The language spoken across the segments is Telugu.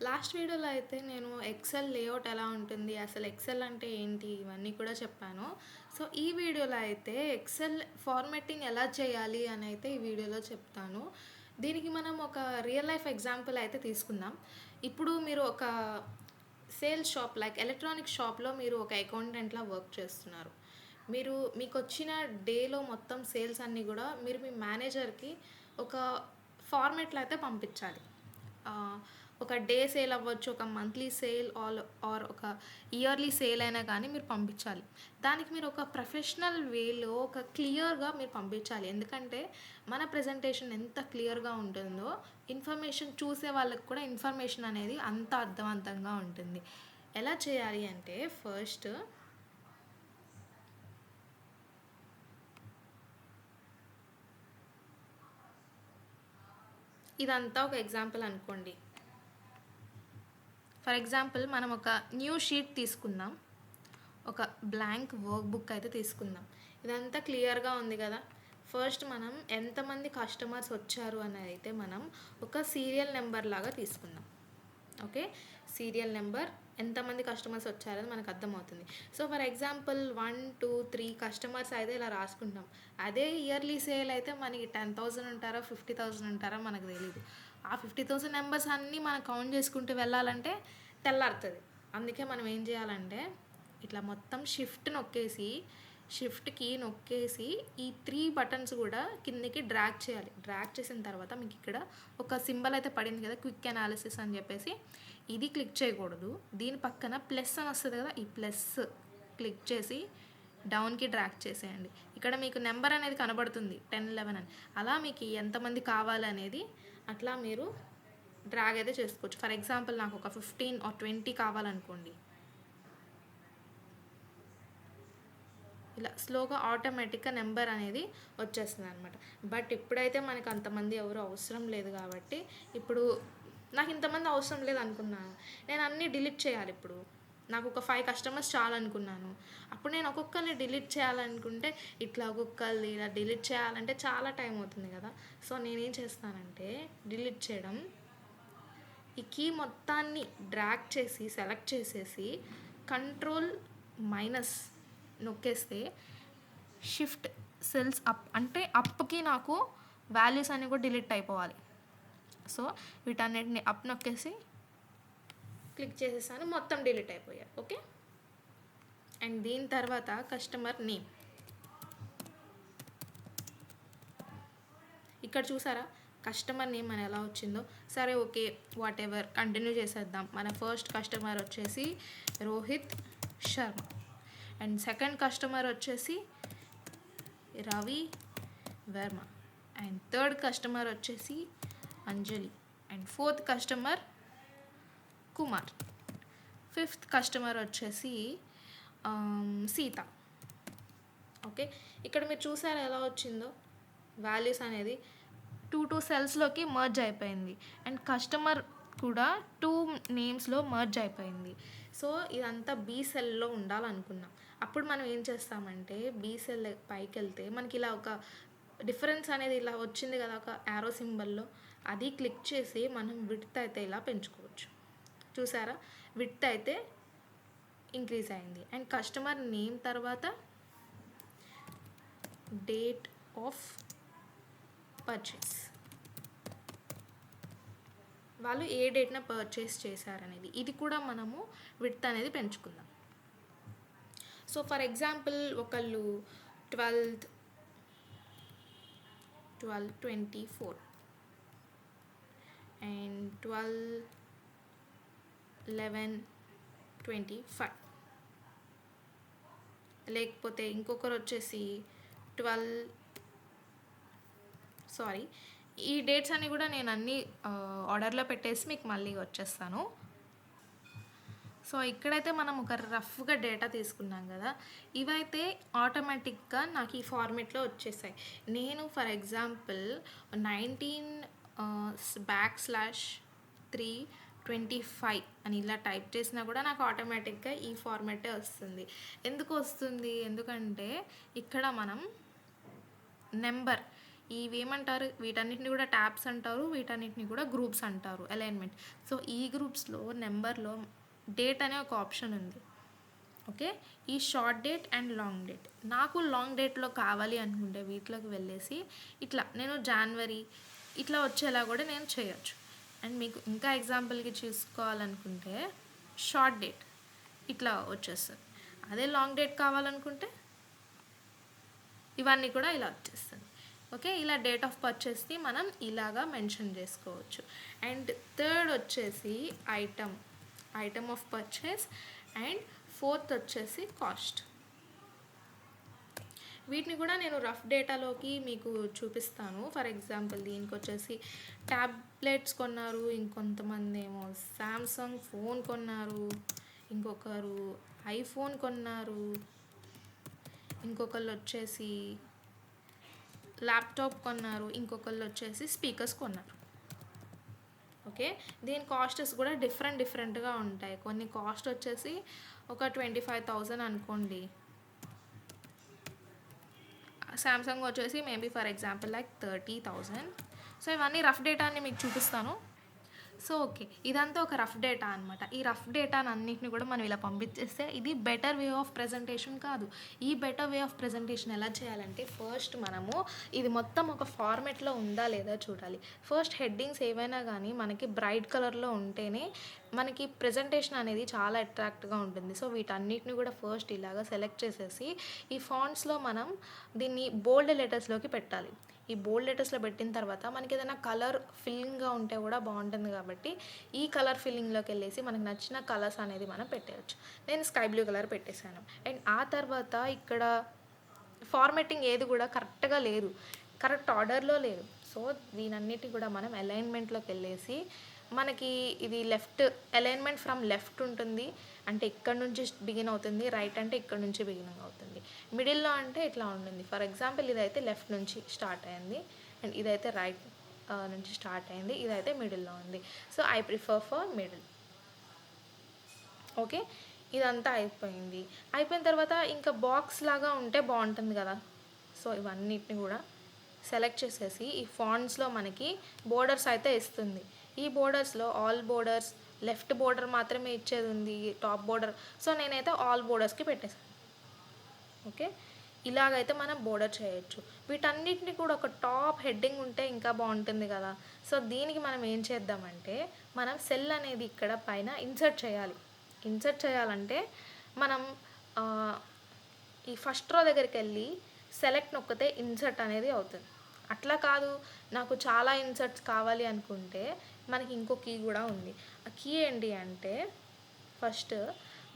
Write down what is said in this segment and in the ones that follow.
లాస్ట్ వీడియోలో అయితే నేను ఎక్సెల్ లేఅవుట్ ఎలా ఉంటుంది, అసలు ఎక్సెల్ అంటే ఏంటి, ఇవన్నీ కూడా చెప్పాను. సో, ఈ వీడియోలో అయితే ఎక్సెల్ ఫార్మాటింగ్ ఎలా చేయాలి అని అయితే ఈ వీడియోలో చెప్తాను. దీనికి మనం ఒక రియల్ లైఫ్ ఎగ్జాంపుల్ అయితే తీసుకుందాం. ఇప్పుడు మీరు ఒక సేల్స్ షాప్ లైక్ ఎలక్ట్రానిక్ షాప్‌లో మీరు ఒక అకౌంటెంట్‌లా వర్క్ చేస్తున్నారు. మీకొచ్చిన డేలో మొత్తం సేల్స్ అన్నీ గూడా మీరు మీ మేనేజర్‌కి ఒక ఫార్మాట్‌లో అయితే పంపించాలి. ఒక డే సేల్ అవ్వచ్చు, ఒక మంత్లీ సేల్ ఆర్ ఒక ఇయర్లీ సేల్ అయినా కానీ మీరు పంపించాలి. దానికి మీరు ఒక ప్రొఫెషనల్ వేలో ఒక క్లియర్‌గా మీరు పంపించాలి. ఎందుకంటే మన ప్రెజెంటేషన్ ఎంత క్లియర్‌గా ఉంటుందో ఇన్ఫర్మేషన్ చూసే వాళ్ళకి కూడా ఇన్ఫర్మేషన్ అనేది అంత అర్థవంతంగా ఉంటుంది. ఎలా చేయాలి అంటే ఫస్ట్ ఇదంతా ఒక ఎగ్జాంపుల్ అనుకోండి. ఫర్ ఎగ్జాంపుల్ మనం ఒక న్యూ షీట్ తీసుకుందాం. ఒక బ్లాంక్ వర్క్ బుక్ అయితే తీసుకుందాం. ఇదంతా క్లియర్‌గా ఉంది కదా! ఫస్ట్ మనం ఎంతమంది కస్టమర్స్ వచ్చారు అనేది అయితే మనం ఒక సీరియల్ నెంబర్ లాగా తీసుకుందాం. ఓకే, సీరియల్ నెంబర్ ఎంతమంది కస్టమర్స్ వచ్చారని మనకు అర్థమవుతుంది. సో ఫర్ ఎగ్జాంపుల్ 1, 2, 3 కస్టమర్స్ అయితే ఇలా రాసుకుంటాం. అదే ఇయర్లీ సేల్ అయితే మనకి 10,000 ఉంటారా, 50,000 ఉంటారా మనకు తెలీదు. ఆ 50,000 నెంబర్స్ అన్నీ మనం కౌంట్ చేసుకుంటూ వెళ్ళాలంటే తెల్లారుతుంది. అందుకే మనం ఏం చేయాలంటే ఇట్లా మొత్తం షిఫ్ట్ కీ నొక్కేసి ఈ 3 బటన్స్ కూడా కిందకి డ్రాగ్ చేయాలి. డ్రాగ్ చేసిన తర్వాత మీకు ఇక్కడ ఒక సింబల్ అయితే పడింది కదా, క్విక్ అనాలిసిస్ అని చెప్పేసి. ఇది క్లిక్ చేయకూడదు. దీని పక్కన ప్లస్ అని వస్తుంది కదా, ఈ ప్లస్ క్లిక్ చేసి డౌన్కి డ్రాగ్ చేసేయండి. ఇక్కడ మీకు నెంబర్ అనేది కనబడుతుంది 10, 11 అని. అలా మీకు ఎంతమంది కావాలనేది అట్లా మీరు డ్రాగ్ అయితే చేసుకోవచ్చు. ఫర్ ఎగ్జాంపుల్ నాకు ఒక 15 or 20 కావాలనుకోండి. ఇలా స్లోగా ఆటోమేటిక్గా నెంబర్ అనేది వచ్చేస్తుంది అనమాట. బట్ ఇప్పుడైతే మనకు అంతమంది ఎవరు అవసరం లేదు కాబట్టి ఇప్పుడు నాకు ఇంతమంది అవసరం లేదు అనుకున్నాను, నేను అన్నీ డిలీట్ చేయాలి. ఇప్పుడు నాకు ఒక 5 కస్టమర్స్ చాలనుకున్నాను. అప్పుడు నేను ఒక్కొక్కరిని డిలీట్ చేయాలనుకుంటే ఇట్లా ఒక్కొక్కరిని ఇలా డిలీట్ చేయాలంటే చాలా టైం అవుతుంది కదా. సో నేనేం చేస్తానంటే డిలీట్ చేయడం, ఈ కీ మొత్తాన్ని డ్రాగ్ చేసి సెలెక్ట్ చేసేసి కంట్రోల్ మైనస్ నొక్కేస్తే షిఫ్ట్ సెల్స్ అప్ అంటే అప్కి నాకు వాల్యూస్ అన్నీ కూడా డిలీట్ అయిపోవాలి. సో వీటన్నిటిని అప్ నొక్కేసి క్లిక్ చేసేసాను, మొత్తం డిలీట్ అయిపోయాయి. ఓకే, అండ్ దీని తర్వాత కస్టమర్ నేమ్. ఇక్కడ చూసారా కస్టమర్ నేమ్ అని ఎలా వచ్చిందో. సరే ఓకే, వాట్ ఎవర్, కంటిన్యూ చేసేద్దాం. మన ఫస్ట్ కస్టమర్ వచ్చేసి Rohit Sharma, and second customer వచ్చేసి Ravi Varma, and third customer వచ్చేసి Anjali, and fourth customer Kumar, fifth customer వచ్చేసి సీత. ఓకే, ఇక్కడ మీరు చూసారా ఎలా వచ్చిందో వాల్యూస్ అనేది 2 సెల్స్లోకి మర్జ్ అయిపోయింది, అండ్ కస్టమర్ కూడా 2 నేమ్స్లో మర్జ్ అయిపోయింది. సో ఇదంతా బీ సెల్లో ఉండాలనుకున్నాం. అప్పుడు మనం ఏం చేస్తామంటే బీ సెల్ పైకి వెళ్తే మనకి ఇలా ఒక డిఫరెన్స్ అనేది ఇలా వచ్చింది కదా, ఒక యారో సింబల్లో. అది క్లిక్ చేసి మనం విడ్త్ అయితే ఇలా పెంచుకోవచ్చు. చూసారా, విడ్త్ అయితే ఇంక్రీజ్ అయింది. అండ్ కస్టమర్ నేమ్ తర్వాత డేట్ ఆఫ్ పర్చేస్, వాళ్ళు ఏ డేట్న పర్చేస్ చేశారనేది, ఇది కూడా మనము విడ్త్ అనేది పెంచుకుందాం. సో ఫర్ ఎగ్జాంపుల్ ఒకళ్ళు 12/24 అండ్ 12/11/25, లేకపోతే ఇంకొకరు వచ్చేసి 12 ఈ డేట్స్ అన్నీ కూడా నేను అన్నీ ఆర్డర్లో పెట్టేసి మీకు మళ్ళీ వచ్చేస్తాను. సో ఇక్కడైతే మనం ఒక రఫ్గా డేటా తీసుకున్నాం కదా, ఇవైతే ఆటోమేటిక్గా నాకు ఈ ఫార్మేట్లో వచ్చేసాయి. నేను ఫర్ ఎగ్జాంపుల్ 19/325 అని ఇలా టైప్ చేసినా కూడా నాకు ఆటోమేటిక్గా ఈ ఫార్మేటే వస్తుంది. ఎందుకు వస్తుంది, ఎందుకంటే ఇక్కడ మనం నెంబర్ ఇవేమంటారు, వీటన్నిటిని కూడా ట్యాబ్స్ అంటారు, వీటన్నిటిని కూడా గ్రూప్స్ అంటారు అలైన్మెంట్. సో ఈ గ్రూప్స్లో నెంబర్లో డేట్ అనే ఒక ఆప్షన్ ఉంది. ఓకే, ఈ short date and long date. నాకు లాంగ్ డేట్లో కావాలి అనుకుంటే వీటిలోకి వెళ్ళేసి ఇట్లా నేను జనవరి ఇట్లా వచ్చేలా కూడా నేను చేయొచ్చు. అండ్ మీకు ఇంకా ఎగ్జాంపుల్కి చూసుకోవాలనుకుంటే షార్ట్ డేట్ ఇట్లా వచ్చేస్తుంది. అదే లాంగ్ డేట్ కావాలనుకుంటే ఇవన్నీ కూడా ఇలా వచ్చేస్తుంది. ఓకే, ఇలా డేట్ ఆఫ్ పర్చేస్ని మనం ఇలాగా మెన్షన్ చేసుకోవచ్చు. అండ్ థర్డ్ వచ్చేసి item of purchase. And fourth వచ్చేసి కాస్ట్. వీటిని కూడా నేను రఫ్ డేటాలోకి మీకు చూపిస్తాను. ఫర్ ఎగ్జాంపుల్ దీనికి వచ్చేసి ట్యాబ్లెట్స్ కొన్నారు, ఇంకొంతమంది ఏమో శాంసంగ్ ఫోన్ కొన్నారు, ఇంకొకరు ఐఫోన్ కొన్నారు, ఇంకొకళ్ళు వచ్చేసి ల్యాప్టాప్ కొన్నారు, ఇంకొకళ్ళు వచ్చేసి స్పీకర్స్ కొన్నారు. ఓకే, దీని కాస్ట్స్ కూడా డిఫరెంట్గా ఉంటాయి. కొన్ని కాస్ట్ వచ్చేసి ఒక 25,000 అనుకోండి. శాంసంగ్ వచ్చేసి maybe for example like 30,000. So ఇవన్నీ రఫ్ డేటాని మీకు చూపిస్తాను. సో ఓకే, ఇదంతా ఒక రఫ్ డేటా అనమాట. ఈ రఫ్ డేటాని అన్నింటిని కూడా మనం ఇలా పంపించేస్తే ఇది బెటర్ వే ఆఫ్ ప్రజెంటేషన్ కాదు. ఈ బెటర్ వే ఆఫ్ ప్రజెంటేషన్ ఎలా చేయాలంటే ఫస్ట్ మనము ఇది మొత్తం ఒక ఫార్మెట్లో ఉందా లేదా చూడాలి. ఫస్ట్ హెడ్డింగ్స్ ఏవైనా కానీ మనకి బ్రైట్ కలర్లో ఉంటేనే మనకి ప్రజెంటేషన్ అనేది చాలా అట్రాక్ట్గా ఉంటుంది. సో వీటన్నిటిని కూడా ఫస్ట్ ఇలాగా సెలెక్ట్ చేసేసి ఈ ఫాంట్స్లో మనం దీన్ని బోల్డ్ లెటర్స్లోకి పెట్టాలి. ఈ బోల్డ్ లెటర్స్లో పెట్టిన తర్వాత మనకి ఏదైనా కలర్ ఫిల్లింగ్గా ఉంటే కూడా బాగుంటుంది కాబట్టి ఈ కలర్ ఫిల్లింగ్లోకి వెళ్ళేసి మనకు నచ్చిన కలర్స్ అనేది మనం పెట్టేయచ్చు. నేను స్కై బ్లూ కలర్ పెట్టేశాను. అండ్ ఆ తర్వాత ఇక్కడ ఫార్మాటింగ్ ఏది కూడా కరెక్ట్గా లేదు, కరెక్ట్ ఆర్డర్లో లేదు. సో దీనన్నిటి కూడా మనం అలైన్మెంట్లోకి వెళ్ళేసి మనకి ఇది లెఫ్ట్ అలైన్మెంట్ ఫ్రమ్ లెఫ్ట్ ఉంటుంది, అంటే ఇక్కడ నుంచి బిగిన్ అవుతుంది. రైట్ అంటే ఇక్కడ నుంచి బిగినింగ్ అవుతుంది. మిడిల్లో అంటే ఇట్లా ఉంటుంది. ఫర్ ఎగ్జాంపుల్ ఇదైతే లెఫ్ట్ నుంచి స్టార్ట్ అయింది అండ్ ఇదైతే రైట్ నుంచి స్టార్ట్ అయింది, ఇదైతే మిడిల్లో ఉంది. So I prefer for middle. Okay, ఇదంతా అయిపోయిన తర్వాత ఇంకా బాక్స్ లాగా ఉంటే బాగుంటుంది కదా. సో ఇవన్నిటిని కూడా సెలెక్ట్ చేసేసి ఈ ఫాంట్స్లో మనకి బోర్డర్స్ అయితే ఇస్తుంది. ఈ బోర్డర్స్లో ఆల్ బోర్డర్స్, లెఫ్ట్ బోర్డర్ మాత్రమే ఇచ్చేది ఉంది, టాప్ బోర్డర్. సో నేనైతే ఆల్ బోర్డర్స్కి పెట్టేసాను. ఓకే, ఇలాగైతే మనం బోర్డర్ చేయొచ్చు. వీటన్నిటిని కూడా ఒక టాప్ హెడ్డింగ్ ఉంటే ఇంకా బాగుంటుంది కదా. సో దీనికి మనం ఏం చేద్దామంటే మనం సెల్ అనేది ఇక్కడ పైన ఇన్సర్ట్ చేయాలి. ఇన్సర్ట్ చేయాలంటే మనం ఈ ఫస్ట్ రో దగ్గరికి వెళ్ళి సెలెక్ట్ నొక్కితే ఇన్సర్ట్ అనేది అవుతుంది. అట్లా కాదు, నాకు చాలా ఇన్సర్ట్స్ కావాలి అనుకుంటే మనకి ఇంకో కీ కూడా ఉంది. ఆ కీ ఏంటి అంటే ఫస్ట్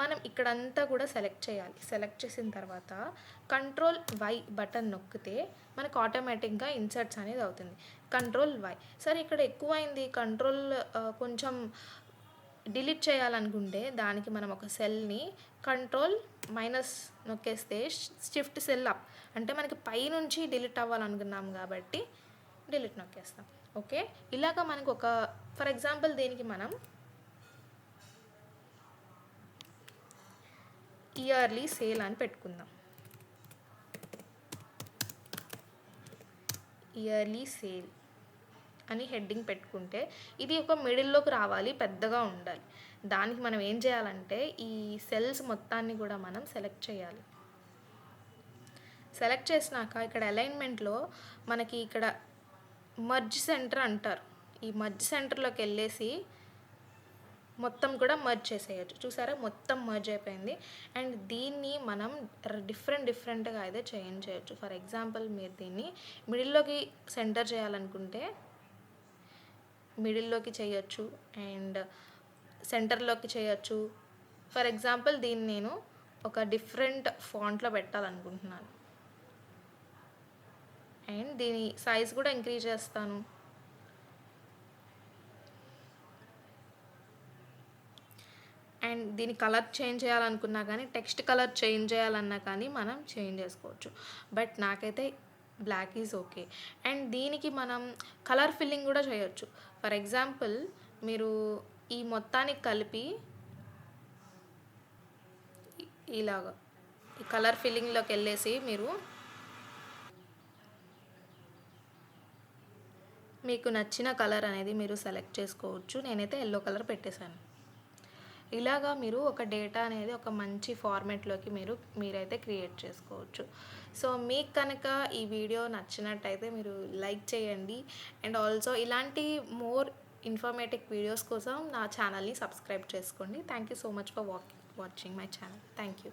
మనం ఇక్కడంతా కూడా సెలెక్ట్ చేయాలి. సెలెక్ట్ చేసిన తర్వాత కంట్రోల్ వై బటన్ నొక్కితే మనకు ఆటోమేటిక్గా ఇన్సర్ట్స్ అనేది అవుతుంది. Control why. సరే ఇక్కడ ఎక్కువైంది, కంట్రోల్ కొంచెం డిలీట్ చేయాలనుకుంటే దానికి మనం ఒక సెల్ని కంట్రోల్ మైనస్ నొక్కేస్తే షిఫ్ట్ సెల్ అప్ అంటే మనకి పైనుంచి డిలీట్ అవ్వాలనుకున్నాం కాబట్టి డిలీట్ నొక్కేస్తాం. ఓకే, ఇలాగ మనకు ఒక ఫర్ ఎగ్జాంపుల్ దీనికి మనం ఇయర్లీ సేల్ అని పెట్టుకుందాం. ఇయర్లీ సేల్ అని హెడ్డింగ్ పెట్టుకుంటే ఇది ఒక మిడిల్లోకి రావాలి, పెద్దగా ఉండాలి. దానికి మనం ఏం చేయాలంటే ఈ సెల్స్ మొత్తాన్ని కూడా మనం సెలెక్ట్ చేయాలి. సెలెక్ట్ చేసినాక ఇక్కడ అలైన్మెంట్లో మనకి ఇక్కడ మర్జ్ సెంటర్ అంటారు. ఈ మర్జ్ సెంటర్లోకి వెళ్ళేసి మొత్తం కూడా మర్జ్ చేసేయచ్చు. చూసారా, మొత్తం మర్జ్ అయిపోయింది. అండ్ దీన్ని మనం డిఫరెంట్గా అయితే చేంజ్ చేయొచ్చు. ఫర్ ఎగ్జాంపుల్ మీరు దీన్ని మిడిల్లోకి సెంటర్ చేయాలనుకుంటే మిడిల్లోకి చేయొచ్చు అండ్ సెంటర్లోకి చేయొచ్చు. ఫర్ ఎగ్జాంపుల్ దీన్ని నేను ఒక డిఫరెంట్ ఫాంట్లో పెట్టాలనుకుంటున్నాను అండ్ దీని సైజ్ కూడా ఇంక్రీజ్ చేస్తాను. అండ్ దీని కలర్ చేంజ్ చేయాలనుకున్నా కానీ, టెక్స్ట్ కలర్ చేంజ్ చేయాలన్నా కానీ మనం చేంజ్ చేసుకోవచ్చు. బట్ నాకైతే బ్లాక్ ఈజ్ ఓకే. అండ్ దీనికి మనం కలర్ ఫిల్లింగ్ కూడా చేయొచ్చు. ఫర్ ఎగ్జాంపుల్ మీరు ఈ మొత్తానికి కలిపి ఇలాగా ఈ కలర్ ఫిల్లింగ్లోకి వెళ్ళేసి మీరు మీకు నచ్చిన కలర్ అనేది మీరు సెలెక్ట్ చేసుకోవచ్చు. నేనైతే యెల్లో కలర్ పెట్టేశాను. ఇలాగా మీరు ఒక డేటా అనేది ఒక మంచి ఫార్మాట్‌లోకి మీరైతే క్రియేట్ చేసుకోవచ్చు. సో, మీకు కనుక ఈ వీడియో నచ్చినట్టయితే మీరు లైక్ చేయండి. అండ్ ఆల్సో ఇలాంటి మోర్ ఇన్ఫర్మేటివ్ వీడియోస్ కోసం నా ఛానల్‌ని సబ్స్క్రైబ్ చేసుకోండి. Thank you so much for watching my channel. Thank you.